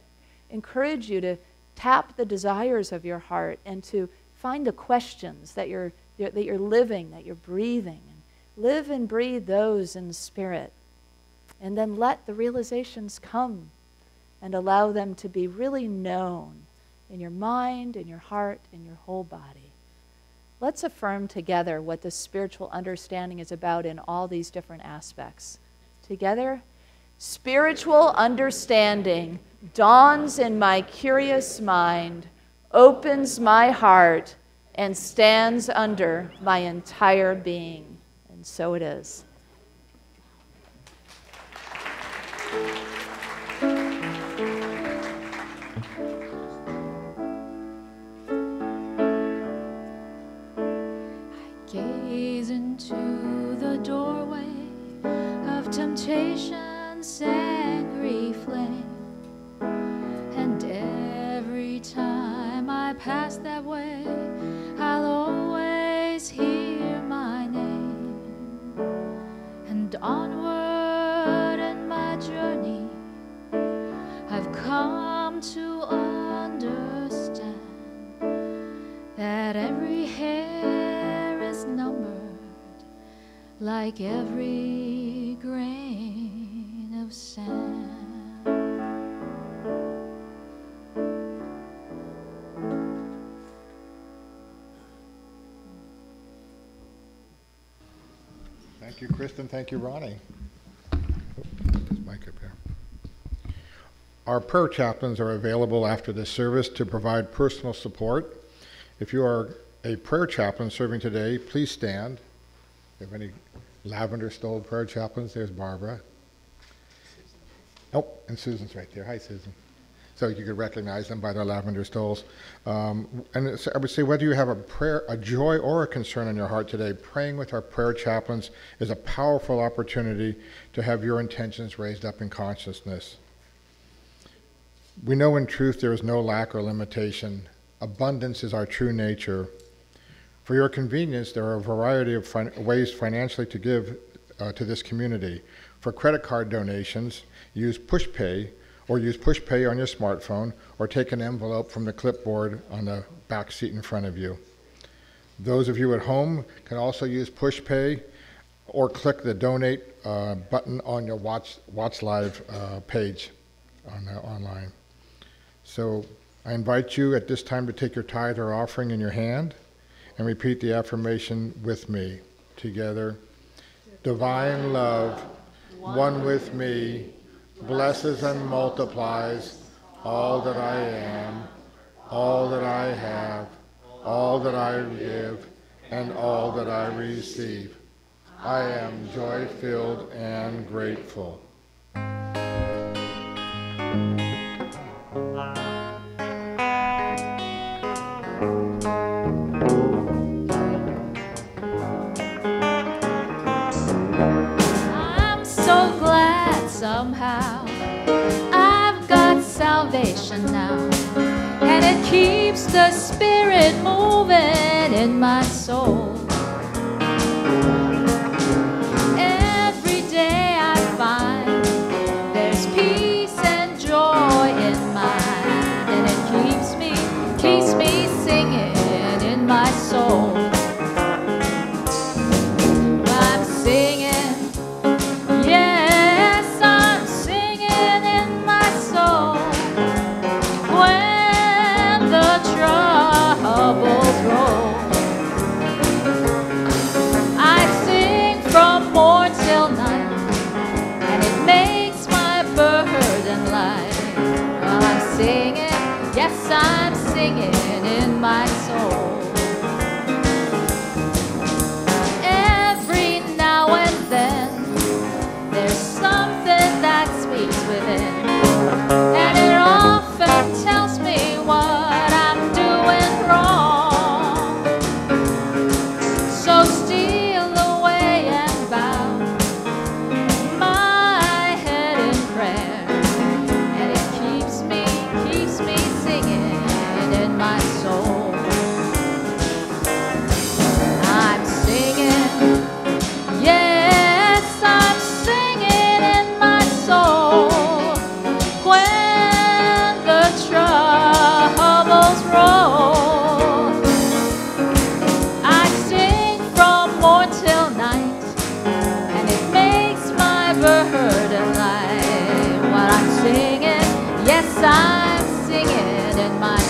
Speaker 3: encourage you to tap the desires of your heart and to find the questions that you're living, that you're breathing, and live and breathe those in the spirit. And then let the realizations come and allow them to be really known in your mind, in your heart, in your whole body. Let's affirm together what this spiritual understanding is about in all these different aspects. Together, spiritual understanding dawns in my curious mind, opens my heart, and stands under my entire being. And so it is.
Speaker 4: Gaze into the doorway of temptation's angry flame, and every time I pass that way, I'll always hear my name. And onward in my journey, I've come to understand that every hair is numbered, like every grain of sand.
Speaker 2: Thank you, Kristen. Thank you, Ronnie. This mic up here. Our prayer chaplains are available after this service to provide personal support. If you are a prayer chaplain serving today, please stand. If you have any lavender-stoled prayer chaplains, there's Barbara. Oh, and Susan's right there. Hi, Susan. So you could recognize them by their lavender stoles. And I would say whether you have a prayer, a joy, or a concern in your heart today, praying with our prayer chaplains is a powerful opportunity to have your intentions raised up in consciousness. We know in truth there is no lack or limitation. Abundance is our true nature. For your convenience, there are a variety of ways financially to give to this community. For credit card donations, use PushPay, or use PushPay on your smartphone, or take an envelope from the clipboard on the back seat in front of you. Those of you at home can also use PushPay, or click the donate button on your Watch Live page online. So I invite you at this time to take your tithe or offering in your hand and repeat the affirmation with me. Together, divine love, one with me, blesses and multiplies all that I am, all that I have, all that I give, and all that I receive. I am joy-filled and grateful.
Speaker 4: I'm so glad somehow I've got salvation now, and it keeps the spirit moving in my soul. Every day I find there's peace and joy in mine, and it keeps me singing in my soul. I'm singing, yes, I'm singing in my soul. When the troubles roll, I sing from morn till night, and it makes my burden light. While I'm singing, yes, I'm singing in my soul. Every now and then, there's something that speaks within, and it often tells me what I'm doing wrong. So steal away and bow my head in prayer, and it keeps me singing in my soul. I'm singing, yes, I'm singing in my soul. When the troubles roll, I sing from morn till night, and it makes my burden light. While I'm singing, yes, I'm singing in my soul.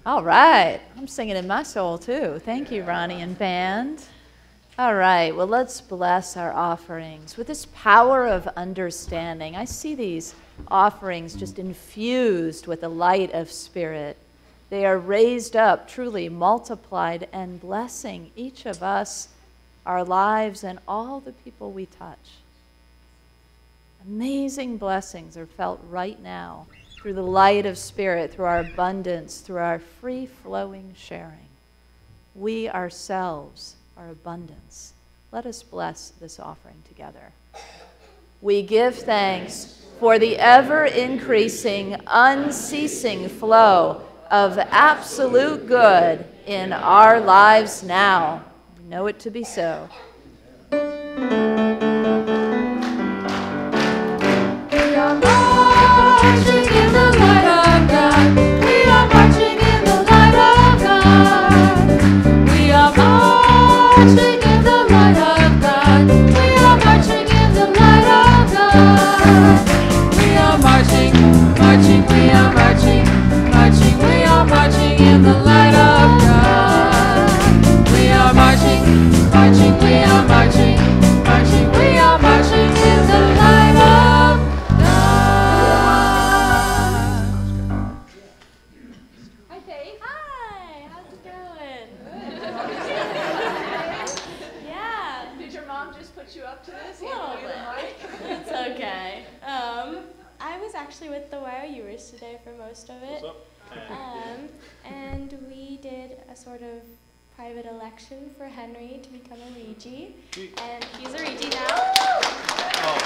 Speaker 3: All right. I'm singing in my soul too. Thank you, Ronnie and band. All right. Well, let's bless our offerings with this power of understanding. I see these offerings just infused with the light of Spirit. They are raised up, truly multiplied, and blessing each of us, our lives, and all the people we touch. Amazing blessings are felt right now through the light of Spirit, through our abundance, through our free-flowing sharing. We ourselves are abundance. Let us bless this offering together. We give thanks for the ever-increasing, unceasing flow of absolute good in our lives now. We know it to be so.
Speaker 4: We are marching in the light of God. We are marching in the light of God. We are marching in the light of God. We are marching in the light of God. We are marching. marching, we are marching, marching, we are marching in the light of God. Hi, Faith. Hi, how's it going? Yeah.
Speaker 3: Did your mom just put you up to this?
Speaker 4: A little bit. It's okay. I was actually with the YOUers today for most of it. And we did a sort of private election for Henry to become a Regi. And he's a Regi now.
Speaker 1: Oh,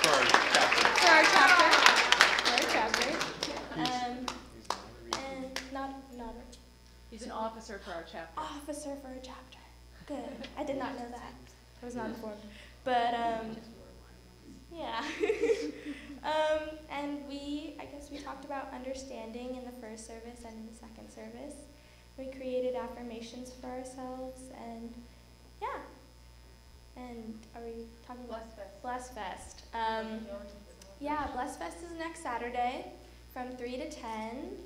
Speaker 1: for our chapter.
Speaker 4: For our chapter. For our chapter. And not
Speaker 3: He's an officer for our chapter.
Speaker 4: officer for a chapter. Good. I did not know that. I was not informed. But yeah. And I guess we talked about understanding in the first service and in the second service. We created affirmations for ourselves, and yeah. And are we talking about Bless Fest? Yeah, Bless Fest is next Saturday from 3 to 10,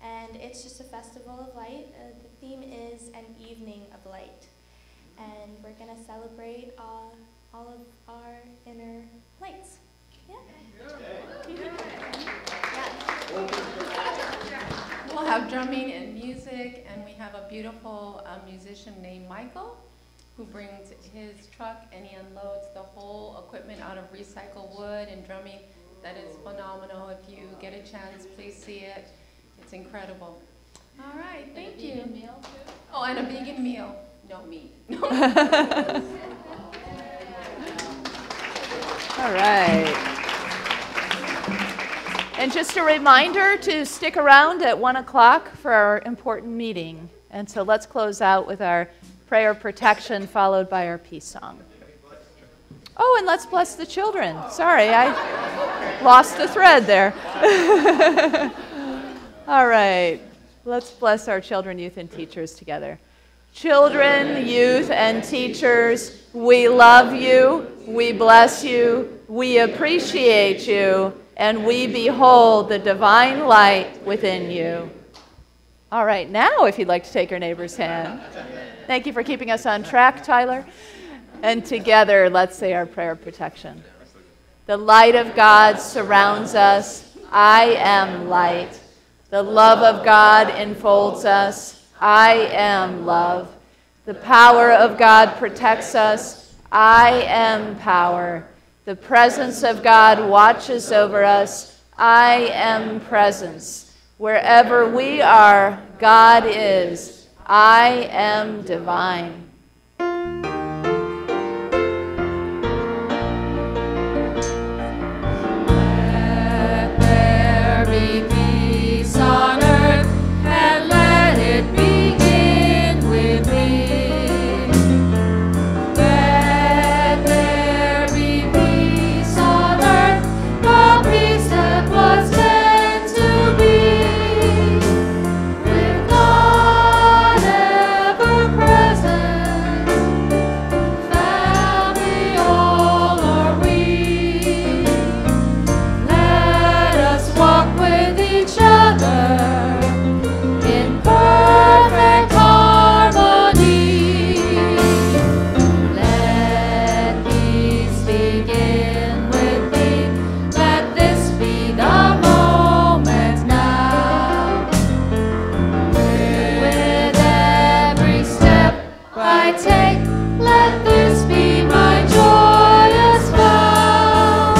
Speaker 4: and it's just a festival of light. The theme is an evening of light, and we're going to celebrate all of our inner lights. Yeah.
Speaker 5: We'll have drumming and music, and we have a beautiful musician named Michael who brings his truck and he unloads the whole equipment out of recycled wood and drumming. That is phenomenal. If you get a chance, please see it. It's incredible. All right, thank you.
Speaker 3: Vegan meal too?
Speaker 5: Oh, and a vegan meal. No meat.
Speaker 3: All right. And just a reminder to stick around at 1 o'clock for our important meeting. And so let's close out with our prayer of protection, followed by our peace song. Oh, and let's bless the children. Sorry, I lost the thread there. All right. Let's bless our children, youth, and teachers together. Children, youth, and teachers, we love you, we bless you, we appreciate you, and we behold the divine light within you. All right, now if you'd like to take your neighbor's hand. Thank you for keeping us on track, Tyler. And together, let's say our prayer of protection. The light of God surrounds us. I am light. The love of God enfolds us. I am love. The power of God protects us. I am power. The presence of God watches over us. I am presence. Wherever we are, God is. I am divine.
Speaker 4: Let there be peace on earth, and let it begin with me. Let there be peace on earth, the peace that was meant to be. With God ever present, family all are we. Let us walk with each other in perfect harmony. Let peace begin with me. Let this be the moment now. With every step I take, let this be my joyous vow.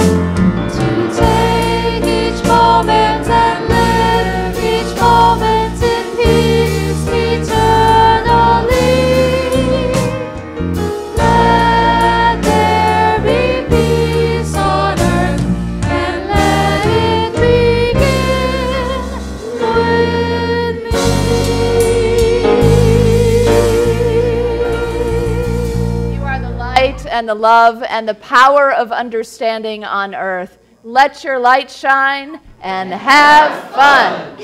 Speaker 4: To take each moment and live each moment in peace eternally. Let there be peace on earth, and let it begin with me.
Speaker 3: You are the light and the love and the power of understanding on earth. Let your light shine and have fun.